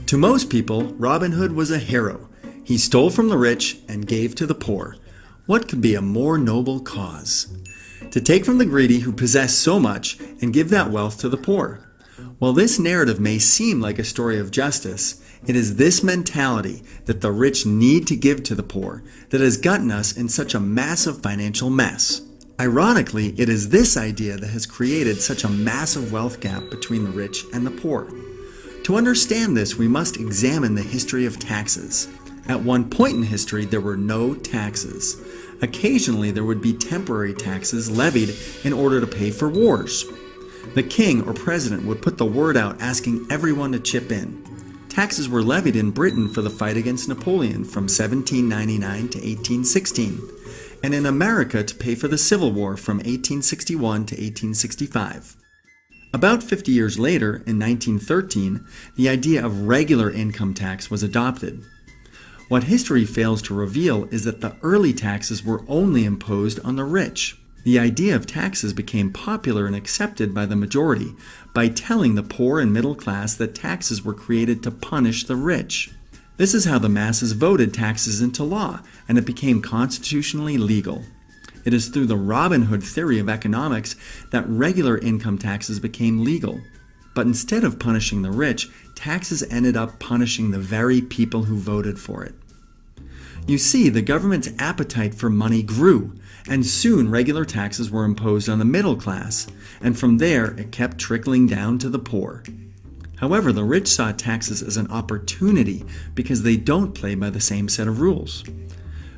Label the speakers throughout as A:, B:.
A: To most people, Robin Hood was a hero. He stole from the rich and gave to the poor. What could be a more noble cause? To take from the greedy who possess so much and give that wealth to the poor. While this narrative may seem like a story of justice, it is this mentality that the rich need to give to the poor that has gotten us in such a massive financial mess. Ironically, it is this idea that has created such a massive wealth gap between the rich and the poor. To understand this, we must examine the history of taxes. At one point in history, there were no taxes. Occasionally, there would be temporary taxes levied in order to pay for wars. The king or president would put the word out asking everyone to chip in. Taxes were levied in Britain for the fight against Napoleon from 1799 to 1816, and in America to pay for the Civil War from 1861 to 1865. About 50 years later, in 1913, the idea of regular income tax was adopted. What history fails to reveal is that the early taxes were only imposed on the rich. The idea of taxes became popular and accepted by the majority by telling the poor and middle class that taxes were created to punish the rich. This is how the masses voted taxes into law, and it became constitutionally legal. It is through the Robin Hood theory of economics that regular income taxes became legal. But instead of punishing the rich, taxes ended up punishing the very people who voted for it. You see, the government's appetite for money grew, and soon regular taxes were imposed on the middle class, and from there it kept trickling down to the poor. However, the rich saw taxes as an opportunity because they don't play by the same set of rules.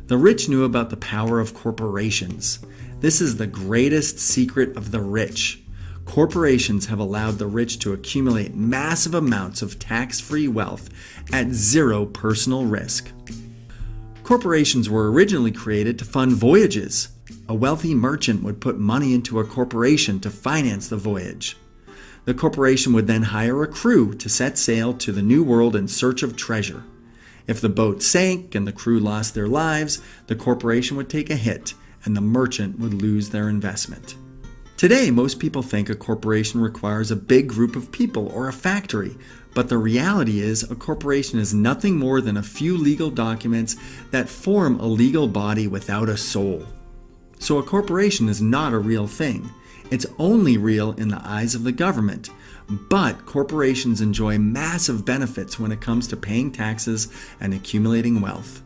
A: The rich knew about the power of corporations. This is the greatest secret of the rich. Corporations have allowed the rich to accumulate massive amounts of tax-free wealth at zero personal risk. Corporations were originally created to fund voyages. A wealthy merchant would put money into a corporation to finance the voyage. The corporation would then hire a crew to set sail to the New World in search of treasure. If the boat sank and the crew lost their lives, the corporation would take a hit and the merchant would lose their investment. Today, most people think a corporation requires a big group of people or a factory, but the reality is a corporation is nothing more than a few legal documents that form a legal body without a soul. So a corporation is not a real thing. It's only real in the eyes of the government. But corporations enjoy massive benefits when it comes to paying taxes and accumulating wealth.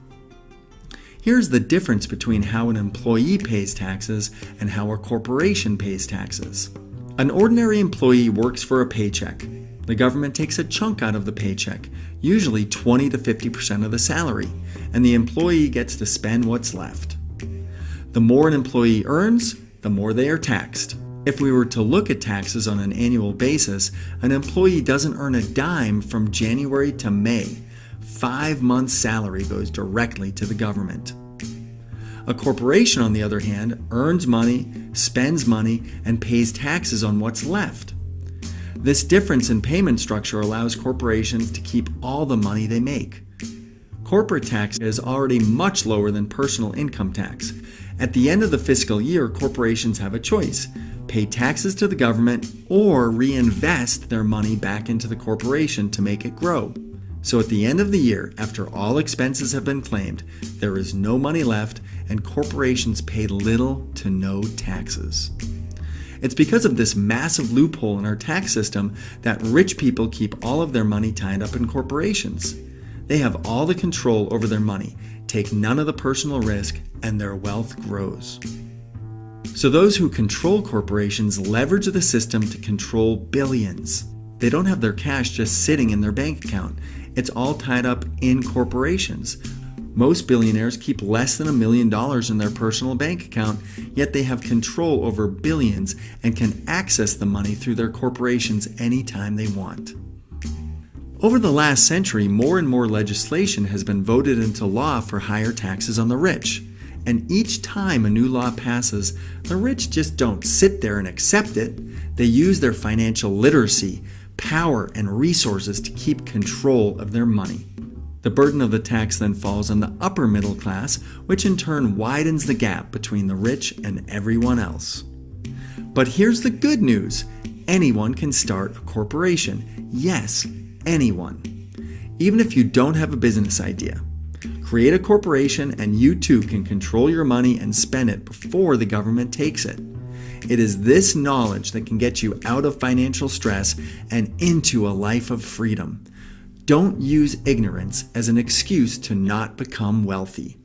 A: Here's the difference between how an employee pays taxes and how a corporation pays taxes. An ordinary employee works for a paycheck. The government takes a chunk out of the paycheck, usually 20 to 50% of the salary, and the employee gets to spend what's left. The more an employee earns, the more they are taxed. If we were to look at taxes on an annual basis, an employee doesn't earn a dime from January to May. 5 months' salary goes directly to the government. A corporation, on the other hand, earns money, spends money, and pays taxes on what's left. This difference in payment structure allows corporations to keep all the money they make. Corporate tax is already much lower than personal income tax. At the end of the fiscal year, corporations have a choice: pay taxes to the government or reinvest their money back into the corporation to make it grow. So at the end of the year, after all expenses have been claimed, there is no money left and corporations pay little to no taxes. It's because of this massive loophole in our tax system that rich people keep all of their money tied up in corporations. They have all the control over their money, take none of the personal risk, and their wealth grows. So those who control corporations leverage the system to control billions. They don't have their cash just sitting in their bank account. It's all tied up in corporations. Most billionaires keep less than $1 million in their personal bank account, yet they have control over billions and can access the money through their corporations anytime they want. Over the last century, more and more legislation has been voted into law for higher taxes on the rich. And each time a new law passes, the rich just don't sit there and accept it. They use their financial literacy, power, and resources to keep control of their money. The burden of the tax then falls on the upper middle class, which in turn widens the gap between the rich and everyone else. But here's the good news. Anyone can start a corporation. Yes, anyone. even if you don't have a business idea. Create a corporation and you too can control your money and spend it before the government takes it. It is this knowledge that can get you out of financial stress and into a life of freedom. Don't use ignorance as an excuse to not become wealthy.